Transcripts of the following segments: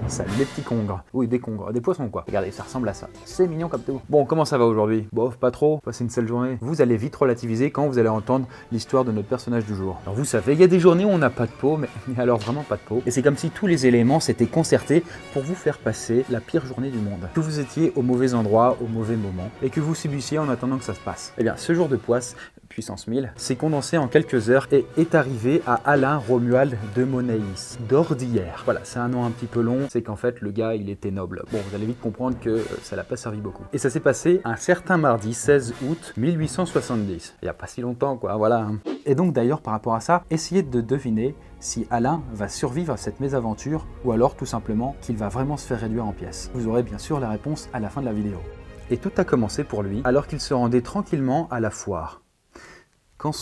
Salut les petits congres. Oui, des congres, des poissons quoi. Regardez, ça ressemble à ça. C'est mignon comme tout. Bon, comment ça va aujourd'hui? Bof, pas trop. Passez une seule journée. Vous allez vite relativiser quand vous allez entendre l'histoire de notre personnage du jour. Alors vous savez, il y a des journées où on n'a pas de peau, mais alors vraiment pas de peau. Et c'est comme si tous les éléments s'étaient concertés pour vous faire passer la pire journée du monde. Que vous étiez au mauvais endroit, au mauvais moment, et que vous subissiez en attendant que ça se passe. Eh bien, ce jour de poisse, puissance 1000, s'est condensé en quelques heures et est arrivé à Alain Romuald de Monaïs, d'Ordillère. Voilà, c'est un nom un petit peu long, c'est qu'en fait le gars il était noble. Bon, vous allez vite comprendre que ça l'a pas servi beaucoup. Et ça s'est passé un certain mardi 16 août 1870. Il n'y a pas si longtemps quoi, voilà. Hein. Et donc d'ailleurs par rapport à ça, essayez de deviner si Alain va survivre à cette mésaventure ou alors tout simplement qu'il va vraiment se faire réduire en pièces. Vous aurez bien sûr la réponse à la fin de la vidéo. Et tout a commencé pour lui alors qu'il se rendait tranquillement à la foire. Quand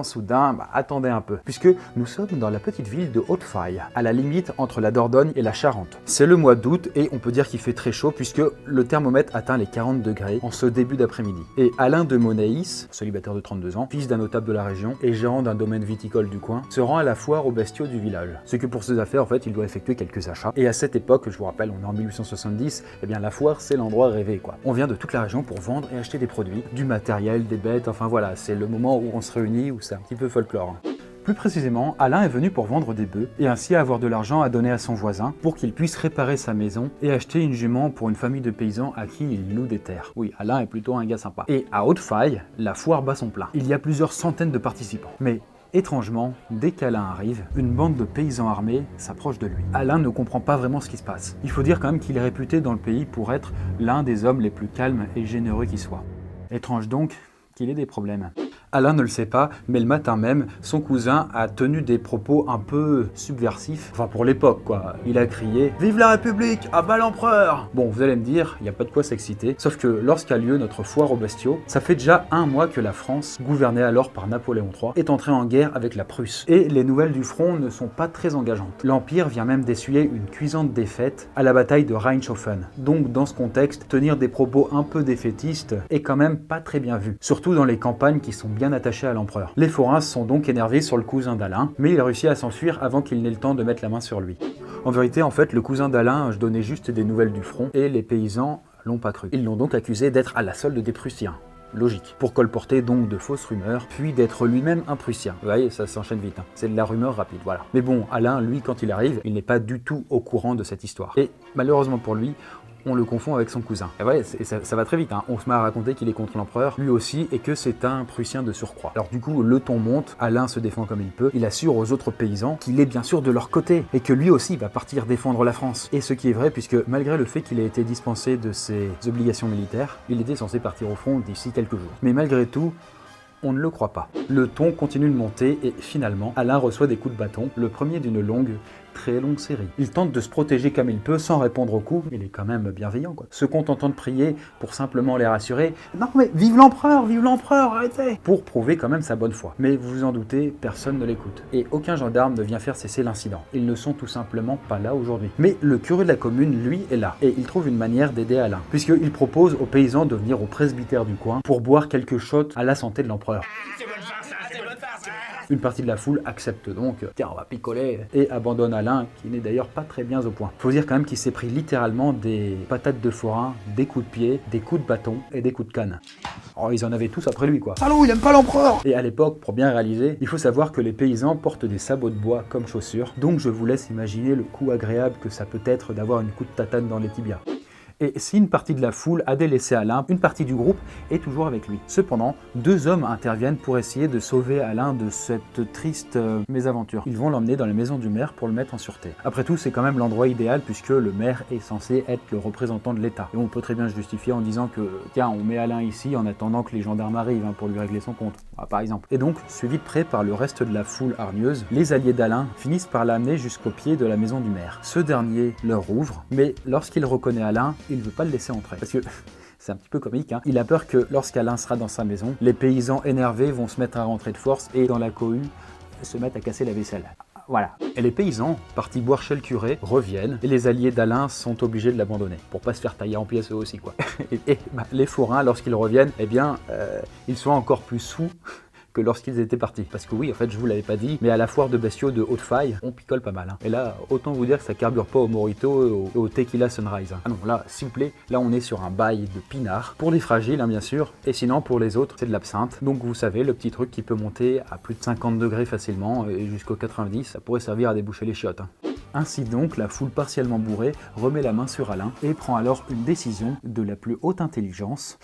soudain, attendez un peu, puisque nous sommes dans la petite ville de Haute-Faille, à la limite entre la Dordogne et la Charente. C'est le mois d'août et on peut dire qu'il fait très chaud puisque le thermomètre atteint les 40 degrés en ce début d'après-midi. Et Alain de Monaïs, célibataire de 32 ans, fils d'un notable de la région et gérant d'un domaine viticole du coin, se rend à la foire aux bestiaux du village. Ce que pour ses affaires, en fait, il doit effectuer quelques achats. Et à cette époque, je vous rappelle, on est en 1870, eh bien la foire, c'est l'endroit rêvé, quoi. On vient de toute la région pour vendre et acheter des produits, du matériel, des bêtes, enfin voilà, c'est le moment où on se réunit, où c'est un petit peu folklore. Plus précisément, Alain est venu pour vendre des bœufs et ainsi avoir de l'argent à donner à son voisin pour qu'il puisse réparer sa maison et acheter une jument pour une famille de paysans à qui il loue des terres. Oui, Alain est plutôt un gars sympa. Et à Haute-Faille, la foire bat son plein. Il y a plusieurs centaines de participants. Mais étrangement, dès qu'Alain arrive, une bande de paysans armés s'approche de lui. Alain ne comprend pas vraiment ce qui se passe. Il faut dire quand même qu'il est réputé dans le pays pour être l'un des hommes les plus calmes et généreux qui soit. Étrange donc qu'il ait des problèmes. Alain ne le sait pas, mais le matin même, son cousin a tenu des propos un peu subversifs, enfin pour l'époque quoi. Il a crié « Vive la République, à bas l'empereur !» Bon, vous allez me dire, il n'y a pas de quoi s'exciter, sauf que lorsqu'a lieu notre foire aux bestiaux, ça fait déjà un mois que la France, gouvernée alors par Napoléon III, est entrée en guerre avec la Prusse. Et les nouvelles du front ne sont pas très engageantes. L'Empire vient même d'essuyer une cuisante défaite à la bataille de Reinshofen. Donc dans ce contexte, tenir des propos un peu défaitistes est quand même pas très bien vu, surtout dans les campagnes qui sont bien attaché à l'empereur. Les forains sont donc énervés sur le cousin d'Alain, mais il réussit à s'enfuir avant qu'il n'ait le temps de mettre la main sur lui. En vérité, en fait, le cousin d'Alain donnait juste des nouvelles du front, et les paysans l'ont pas cru. Ils l'ont donc accusé d'être à la solde des Prussiens. Logique. Pour colporter donc de fausses rumeurs, puis d'être lui-même un Prussien. Vous voyez, ça s'enchaîne vite. Hein. C'est de la rumeur rapide, voilà. Mais bon, Alain, lui, quand il arrive, il n'est pas du tout au courant de cette histoire. Et malheureusement pour lui, on le confond avec son cousin. Et ouais, ça va très vite, hein. On se met à raconter qu'il est contre l'empereur, lui aussi, et que c'est un Prussien de surcroît. Alors du coup, le ton monte, Alain se défend comme il peut, il assure aux autres paysans qu'il est bien sûr de leur côté, et que lui aussi va partir défendre la France. Et ce qui est vrai, puisque malgré le fait qu'il ait été dispensé de ses obligations militaires, il était censé partir au front d'ici quelques jours. Mais malgré tout, on ne le croit pas. Le ton continue de monter et finalement, Alain reçoit des coups de bâton, le premier d'une très longue série. Il tente de se protéger comme il peut sans répondre aux coups, il est quand même bienveillant quoi. Se contentant de prier pour simplement les rassurer. Non mais vive l'empereur, arrêtez! Pour prouver quand même sa bonne foi. Mais vous vous en doutez, personne ne l'écoute. Et aucun gendarme ne vient faire cesser l'incident. Ils ne sont tout simplement pas là aujourd'hui. Mais le curé de la commune, lui, est là. Et il trouve une manière d'aider Alain. Puisqu'il propose aux paysans de venir au presbytère du coin pour boire quelques shots à la santé de l'empereur. Une partie de la foule accepte donc, tiens on va picoler, et abandonne Alain, qui n'est d'ailleurs pas très bien au point. Faut dire quand même qu'il s'est pris littéralement des patates de forain, des coups de pied, des coups de bâton et des coups de canne. Oh, ils en avaient tous après lui quoi. Salaud, il aime pas l'empereur! Et à l'époque, pour bien réaliser, il faut savoir que les paysans portent des sabots de bois comme chaussures, donc je vous laisse imaginer le coup agréable que ça peut être d'avoir une coup de tatane dans les tibias. Et si une partie de la foule a délaissé Alain, une partie du groupe est toujours avec lui. Cependant, deux hommes interviennent pour essayer de sauver Alain de cette triste mésaventure. Ils vont l'emmener dans la maison du maire pour le mettre en sûreté. Après tout, c'est quand même l'endroit idéal puisque le maire est censé être le représentant de l'État. Et on peut très bien se justifier en disant que, tiens, on met Alain ici en attendant que les gendarmes arrivent pour lui régler son compte, par exemple. Et donc, suivi de près par le reste de la foule hargneuse, les alliés d'Alain finissent par l'amener jusqu'au pied de la maison du maire. Ce dernier leur ouvre, mais lorsqu'il reconnaît Alain, il ne veut pas le laisser entrer. Parce que c'est un petit peu comique, hein. Il a peur que lorsqu'Alain sera dans sa maison, les paysans énervés vont se mettre à rentrer de force et dans la cohue, se mettre à casser la vaisselle. Voilà. Et les paysans, partis boire chez le curé, reviennent et les alliés d'Alain sont obligés de l'abandonner pour pas se faire tailler en pièces eux aussi quoi. Et les forains, lorsqu'ils reviennent, eh bien, ils sont encore plus sous que lorsqu'ils étaient partis. Parce que oui, en fait, je vous l'avais pas dit, mais à la foire de bestiaux de Haute-Faille, on picole pas mal. Hein. Et là, autant vous dire que ça carbure pas au Mojito et au Tequila Sunrise. Hein. Ah non, là, s'il vous plaît, là on est sur un bail de pinard. Pour les fragiles, hein, bien sûr, et sinon pour les autres, c'est de l'absinthe. Donc vous savez, le petit truc qui peut monter à plus de 50 degrés facilement, et jusqu'au 90, ça pourrait servir à déboucher les chiottes. Hein. Ainsi donc, la foule partiellement bourrée remet la main sur Alain et prend alors une décision de la plus haute intelligence,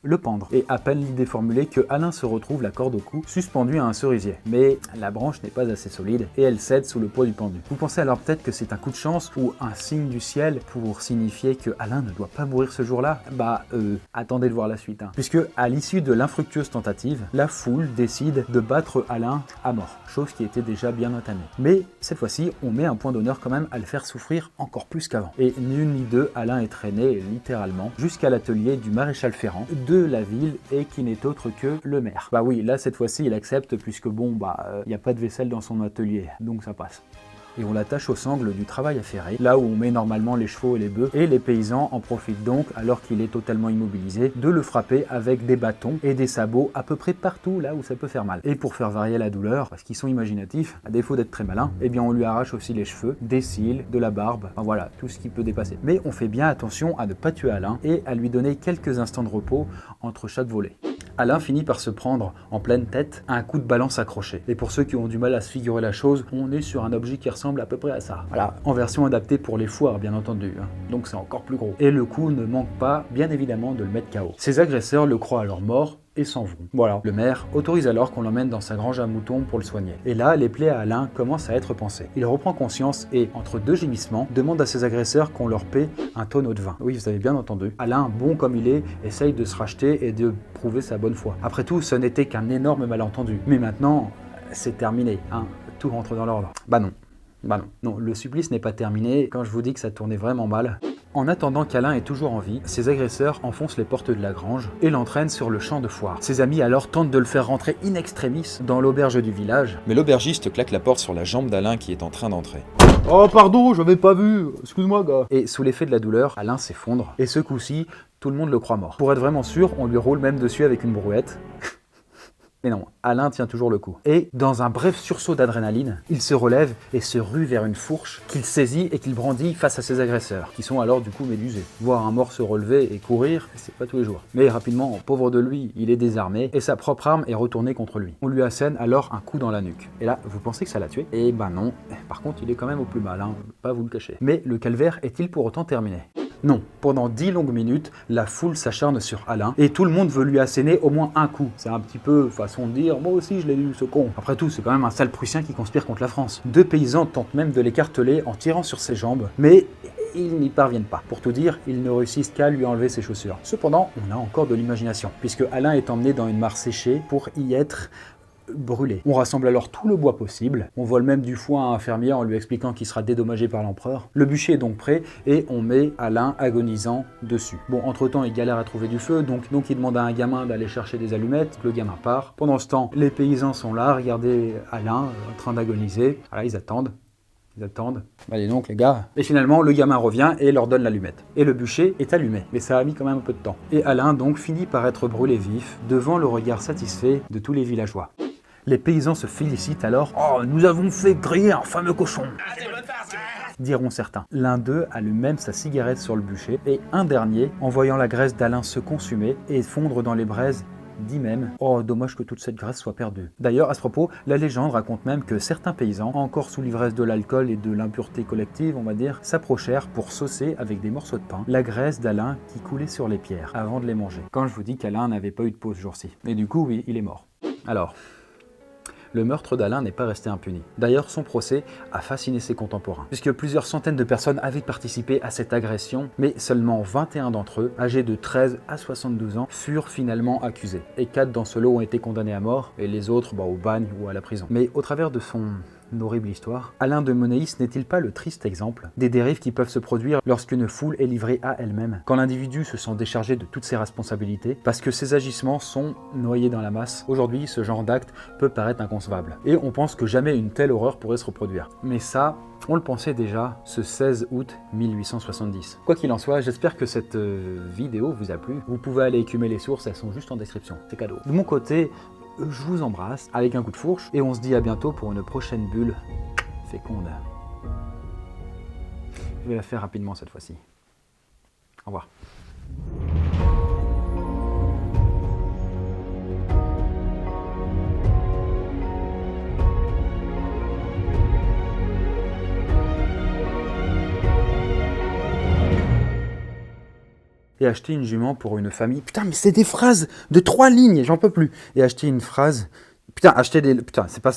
le pendre. Et à peine l'idée formulée que Alain se retrouve la corde au cou, suspendu à un cerisier. Mais la branche n'est pas assez solide et elle cède sous le poids du pendu. Vous pensez alors peut-être que c'est un coup de chance ou un signe du ciel pour signifier que Alain ne doit pas mourir ce jour-là? Attendez de voir la suite. Hein. Puisque à l'issue de l'infructueuse tentative, la foule décide de battre Alain à mort, chose qui était déjà bien entamée. Mais cette fois-ci, on met un point d'honneur quand même à le faire souffrir encore plus qu'avant. Et ni une ni deux, Alain est traîné littéralement jusqu'à l'atelier du maréchal Ferrand de la ville et qui n'est autre que le maire. Bah oui, là cette fois-ci il accepte puisque bon il n'y a pas de vaisselle dans son atelier, donc ça passe. Et on l'attache au sangle du travail à ferrer, là où on met normalement les chevaux et les bœufs, et les paysans en profitent donc, alors qu'il est totalement immobilisé, de le frapper avec des bâtons et des sabots à peu près partout là où ça peut faire mal. Et pour faire varier la douleur, parce qu'ils sont imaginatifs, à défaut d'être très malins, eh bien on lui arrache aussi les cheveux, des cils, de la barbe, enfin voilà, tout ce qui peut dépasser. Mais on fait bien attention à ne pas tuer Alain et à lui donner quelques instants de repos entre chaque volet. Alain finit par se prendre en pleine tête un coup de balance accroché. Et pour ceux qui ont du mal à se figurer la chose, on est sur un objet qui ressemble à peu près à ça. Voilà, en version adaptée pour les foires bien entendu, hein. Donc c'est encore plus gros. Et le coup ne manque pas, bien évidemment, de le mettre KO. Ses agresseurs le croient alors mort, et s'en vont. Voilà. Le maire autorise alors qu'on l'emmène dans sa grange à moutons pour le soigner. Et là, les plaies à Alain commencent à être pansées. Il reprend conscience et, entre deux gémissements, demande à ses agresseurs qu'on leur paie un tonneau de vin. Oui, vous avez bien entendu. Alain, bon comme il est, essaye de se racheter et de prouver sa bonne foi. Après tout, ce n'était qu'un énorme malentendu. Mais maintenant, c'est terminé, hein. Tout rentre dans l'ordre. Bah non. Non, le supplice n'est pas terminé. Quand je vous dis que ça tournait vraiment mal... En attendant qu'Alain est toujours en vie, ses agresseurs enfoncent les portes de la grange et l'entraînent sur le champ de foire. Ses amis alors tentent de le faire rentrer in extremis dans l'auberge du village. Mais l'aubergiste claque la porte sur la jambe d'Alain qui est en train d'entrer. Oh pardon, j'avais pas vu, excuse-moi gars. Et sous l'effet de la douleur, Alain s'effondre. Et ce coup-ci, tout le monde le croit mort. Pour être vraiment sûr, on lui roule même dessus avec une brouette. Mais non, Alain tient toujours le coup. Et dans un bref sursaut d'adrénaline, il se relève et se rue vers une fourche qu'il saisit et qu'il brandit face à ses agresseurs, qui sont alors du coup médusés. Voir un mort se relever et courir, c'est pas tous les jours. Mais rapidement, pauvre de lui, il est désarmé et sa propre arme est retournée contre lui. On lui assène alors un coup dans la nuque. Et là, vous pensez que ça l'a tué? Eh ben non. Par contre, il est quand même au plus mal, hein, pas vous le cacher. Mais le calvaire est-il pour autant terminé? Non, pendant 10 longues minutes, la foule s'acharne sur Alain et tout le monde veut lui asséner au moins un coup. C'est un petit peu façon de dire, moi aussi je l'ai eu ce con. Après tout, c'est quand même un sale Prussien qui conspire contre la France. Deux paysans tentent même de l'écarteler en tirant sur ses jambes, mais ils n'y parviennent pas. Pour tout dire, ils ne réussissent qu'à lui enlever ses chaussures. Cependant, on a encore de l'imagination, puisque Alain est emmené dans une mare séchée pour y être brûlé. On rassemble alors tout le bois possible, on vole même du foin à un fermier en lui expliquant qu'il sera dédommagé par l'empereur. Le bûcher est donc prêt et on met Alain agonisant dessus. Bon, entre-temps, il galère à trouver du feu, donc il demande à un gamin d'aller chercher des allumettes, le gamin part. Pendant ce temps, les paysans sont là, regardez Alain en train d'agoniser. Voilà, ils attendent. Allez donc les gars. Et finalement, le gamin revient et leur donne l'allumette. Et le bûcher est allumé. Mais ça a mis quand même un peu de temps. Et Alain donc finit par être brûlé vif devant le regard satisfait de tous les villageois. Les paysans se félicitent alors. « Oh, nous avons fait griller un fameux cochon !» diront certains. L'un d'eux allume même sa cigarette sur le bûcher et un dernier, en voyant la graisse d'Alain se consumer et fondre dans les braises, dit même « Oh, dommage que toute cette graisse soit perdue ». D'ailleurs, à ce propos, la légende raconte même que certains paysans, encore sous l'ivresse de l'alcool et de l'impureté collective, on va dire, s'approchèrent pour saucer avec des morceaux de pain la graisse d'Alain qui coulait sur les pierres avant de les manger. Quand je vous dis qu'Alain n'avait pas eu de pause ce jour-ci. Et du coup, oui, il est mort. Alors... le meurtre d'Alain n'est pas resté impuni. D'ailleurs, son procès a fasciné ses contemporains, puisque plusieurs centaines de personnes avaient participé à cette agression, mais seulement 21 d'entre eux, âgés de 13 à 72 ans, furent finalement accusés. Et 4 dans ce lot ont été condamnés à mort, et les autres au bagne ou à la prison. Mais au travers de son horrible histoire, Alain de Monéis n'est-il pas le triste exemple des dérives qui peuvent se produire lorsqu'une foule est livrée à elle-même, quand l'individu se sent déchargé de toutes ses responsabilités, parce que ses agissements sont noyés dans la masse. Aujourd'hui, ce genre d'acte peut paraître inconcevable, et on pense que jamais une telle horreur pourrait se reproduire. Mais ça, on le pensait déjà ce 16 août 1870. Quoi qu'il en soit, j'espère que cette vidéo vous a plu. Vous pouvez aller écumer les sources, elles sont juste en description, c'est cadeau. De mon côté, je vous embrasse avec un coup de fourche et on se dit à bientôt pour une prochaine bulle féconde. Je vais la faire rapidement cette fois-ci. Au revoir. Et acheter une jument pour une famille. Putain, mais c'est des phrases de 3 lignes, j'en peux plus. Et acheter une phrase. Putain, acheter des. Putain, c'est pas